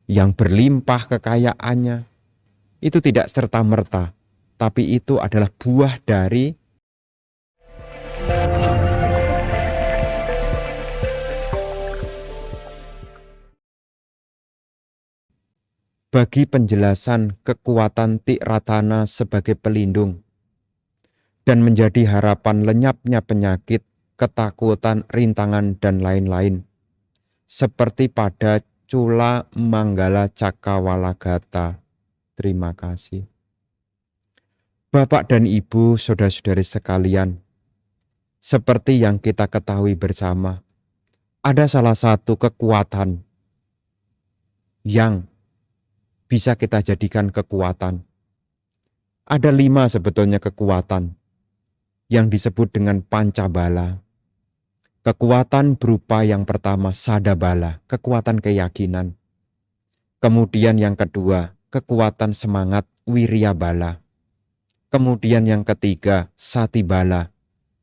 yang berlimpah kekayaannya, itu tidak serta-merta, tapi itu adalah buah dari bagi penjelasan kekuatan Tikratana sebagai pelindung dan menjadi harapan lenyapnya penyakit, ketakutan, rintangan, dan lain-lain. Seperti pada Cula Manggala Cakawalagata. Terima kasih. Bapak dan Ibu, saudara-saudari sekalian, seperti yang kita ketahui bersama, ada salah satu kekuatan yang bisa kita jadikan kekuatan. Ada 5 sebetulnya kekuatan yang disebut dengan pancabala. Kekuatan berupa yang pertama sadabala, kekuatan keyakinan. Kemudian yang kedua, kekuatan semangat wiryabala. Kemudian yang ketiga, satibala,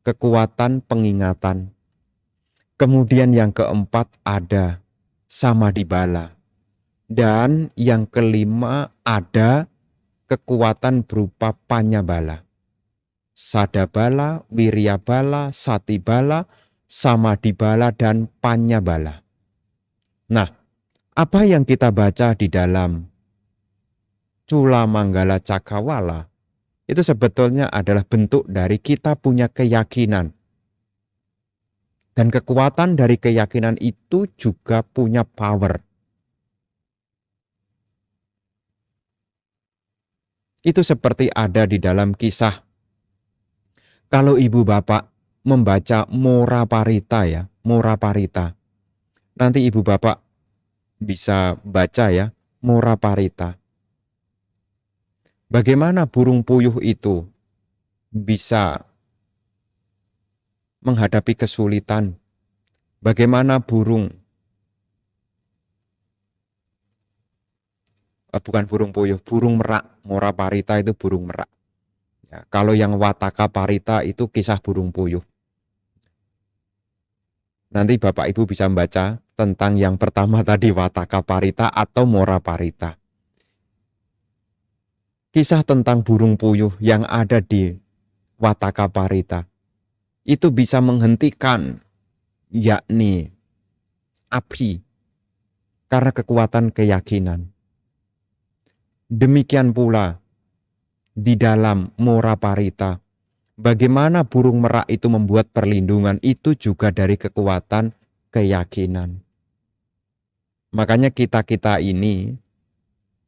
kekuatan pengingatan. Kemudian yang keempat ada samadibala. Dan yang kelima ada kekuatan berupa panyabala. Sadabala, wiryabala, satibala, samadibala, dan panyabala. Nah, apa yang kita baca di dalam Cula Manggala Cakawala itu sebetulnya adalah bentuk dari kita punya keyakinan. Dan kekuatan dari keyakinan itu juga punya power. Itu seperti ada di dalam kisah. Kalau ibu bapak membaca Moraparita ya, Moraparita. Nanti ibu bapak bisa baca ya, Moraparita. Bagaimana burung puyuh itu bisa menghadapi kesulitan? Bagaimana bukan burung puyuh, burung merak. Moraparita itu burung merak. Ya, kalau yang Wataka Parita itu kisah burung puyuh. Nanti Bapak Ibu bisa membaca tentang yang pertama tadi Wataka Parita atau Moraparita. Kisah tentang burung puyuh yang ada di Wataka Parita itu bisa menghentikan yakni api karena kekuatan keyakinan. Demikian pula di dalam Moraparita, bagaimana burung merak itu membuat perlindungan itu juga dari kekuatan keyakinan. Makanya kita-kita ini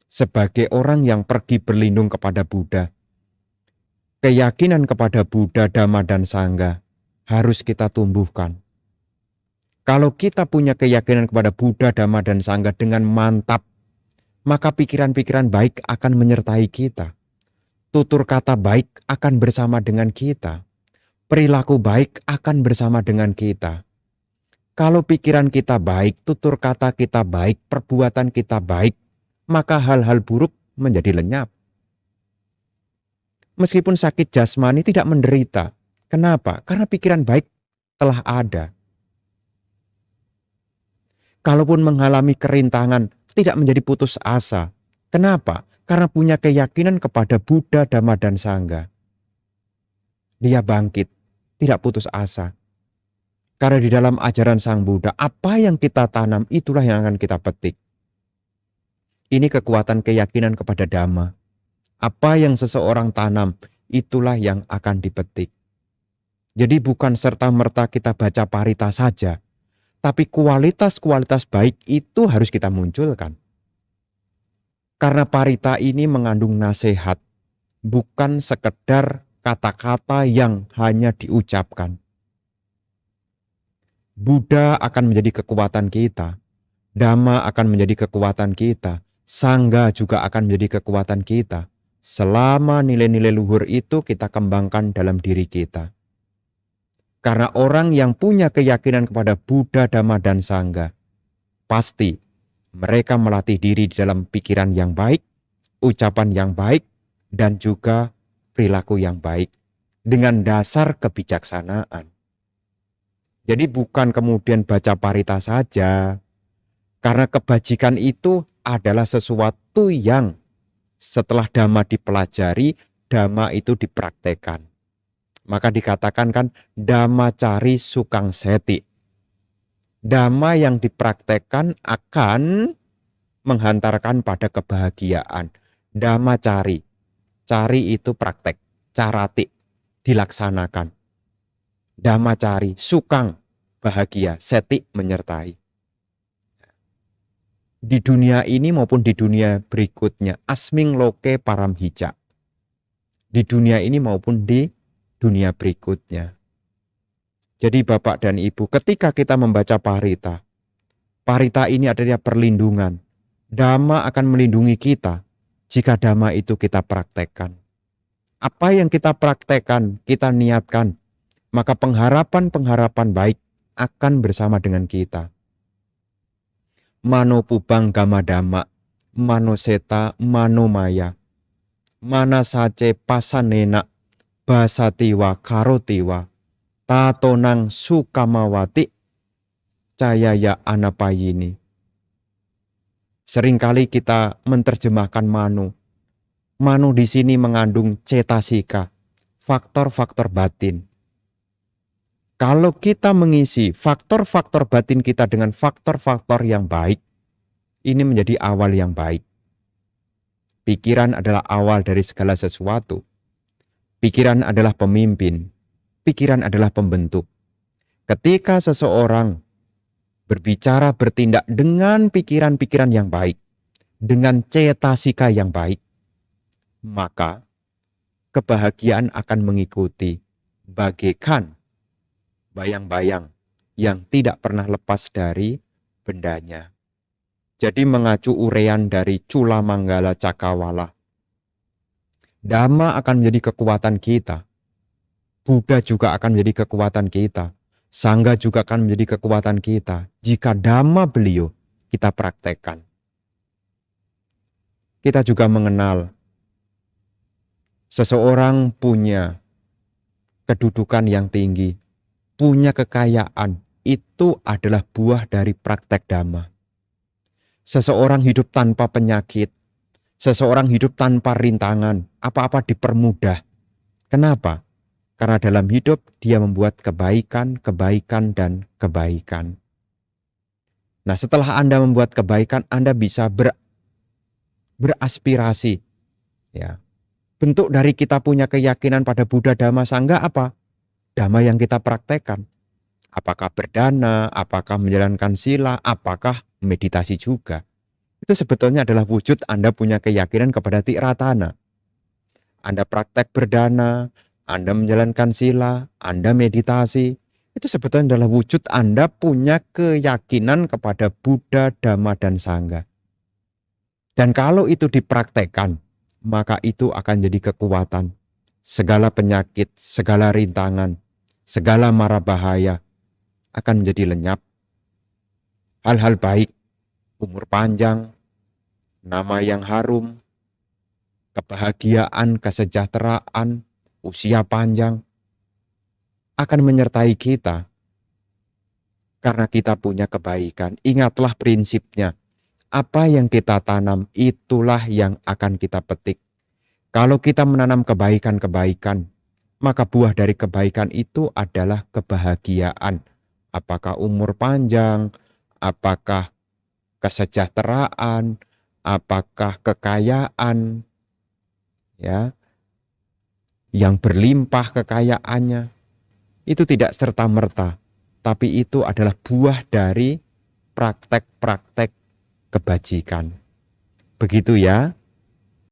sebagai orang yang pergi berlindung kepada Buddha, keyakinan kepada Buddha, Dhamma, dan Sangha harus kita tumbuhkan. Kalau kita punya keyakinan kepada Buddha, Dhamma, dan Sangha dengan mantap, maka pikiran-pikiran baik akan menyertai kita. Tutur kata baik akan bersama dengan kita. Perilaku baik akan bersama dengan kita. Kalau pikiran kita baik, tutur kata kita baik, perbuatan kita baik, maka hal-hal buruk menjadi lenyap. Meskipun sakit jasmani tidak menderita. Kenapa? Karena pikiran baik telah ada. Kalaupun mengalami kerintangan, tidak menjadi putus asa. Kenapa? Karena punya keyakinan kepada Buddha, Dhamma, dan Sangha. Dia bangkit, tidak putus asa. Karena di dalam ajaran Sang Buddha, apa yang kita tanam, itulah yang akan kita petik. Ini kekuatan keyakinan kepada Dhamma. Apa yang seseorang tanam, itulah yang akan dipetik. Jadi bukan serta-merta kita baca parita saja, tapi kualitas-kualitas baik itu harus kita munculkan. Karena parita ini mengandung nasihat, bukan sekedar kata-kata yang hanya diucapkan. Buddha akan menjadi kekuatan kita, Dhamma akan menjadi kekuatan kita, Sangha juga akan menjadi kekuatan kita. Selama nilai-nilai luhur itu kita kembangkan dalam diri kita. Karena orang yang punya keyakinan kepada Buddha, Dhamma, dan Sangha, pasti mereka melatih diri di dalam pikiran yang baik, ucapan yang baik, dan juga perilaku yang baik dengan dasar kebijaksanaan. Jadi bukan kemudian baca parita saja, karena kebajikan itu adalah sesuatu yang setelah dhamma dipelajari, dhamma itu dipraktekkan. Maka dikatakan kan dhammacari sukang seti. Dhamma yang dipraktekkan akan menghantarkan pada kebahagiaan. Dhammacari. Cari itu praktek. Carati. Dilaksanakan. Dhammacari. Sukang. Bahagia. Seti menyertai. Di dunia ini maupun di dunia berikutnya. Asming loke param hija. Di dunia ini maupun di dunia berikutnya. Jadi Bapak dan Ibu, ketika kita membaca parita, parita ini adalah perlindungan. Dhamma akan melindungi kita jika dhamma itu kita praktekkan. Apa yang kita praktekkan, kita niatkan, maka pengharapan-pengharapan baik akan bersama dengan kita. Mano pubang gama dhamma, mano seta, mano maya, mana sace pasanena, basatiwa karotiwa, tatonang sukamawati, cayaya anapayini. Seringkali kita menerjemahkan mano. Mano di sini mengandung cetasika, faktor-faktor batin. Kalau kita mengisi faktor-faktor batin kita dengan faktor-faktor yang baik, ini menjadi awal yang baik. Pikiran adalah awal dari segala sesuatu. Pikiran adalah pemimpin. Pikiran adalah pembentuk. Ketika seseorang berbicara, bertindak dengan pikiran-pikiran yang baik, dengan cetasika yang baik, maka kebahagiaan akan mengikuti bagaikan bayang-bayang yang tidak pernah lepas dari bendanya. Jadi mengacu urean dari Cula Manggala Cakawala. Dhamma akan menjadi kekuatan kita. Buddha juga akan menjadi kekuatan kita. Sangha juga akan menjadi kekuatan kita. Jika dhamma beliau kita praktekkan. Kita juga mengenal seseorang punya kedudukan yang tinggi, punya kekayaan, itu adalah buah dari praktek dhamma. Seseorang hidup tanpa penyakit, seseorang hidup tanpa rintangan, apa-apa dipermudah. Kenapa? Karena dalam hidup dia membuat kebaikan, kebaikan, dan kebaikan. Nah, setelah Anda membuat kebaikan, Anda bisa beraspirasi. Ya. Bentuk dari kita punya keyakinan pada Buddha, Dhamma, Sangha apa? Dhamma yang kita praktekkan. Apakah berdana, apakah menjalankan sila, apakah meditasi juga. Itu sebetulnya adalah wujud Anda punya keyakinan kepada Tiratana. Anda praktek berdana, Anda menjalankan sila, Anda meditasi. Itu sebetulnya adalah wujud Anda punya keyakinan kepada Buddha, Dhamma, dan Sangha. Dan kalau itu dipraktekkan, maka itu akan jadi kekuatan. Segala penyakit, segala rintangan, segala mara bahaya akan menjadi lenyap. Hal-hal baik, umur panjang, nama yang harum, kebahagiaan, kesejahteraan, usia panjang akan menyertai kita karena kita punya kebaikan. Ingatlah prinsipnya, apa yang kita tanam itulah yang akan kita petik. Kalau kita menanam kebaikan-kebaikan, maka buah dari kebaikan itu adalah kebahagiaan. Apakah umur panjang, apakah kesejahteraan, apakah kekayaan, ya, yang berlimpah kekayaannya, itu tidak serta-merta, tapi itu adalah buah dari praktek-praktek kebajikan. Begitu ya.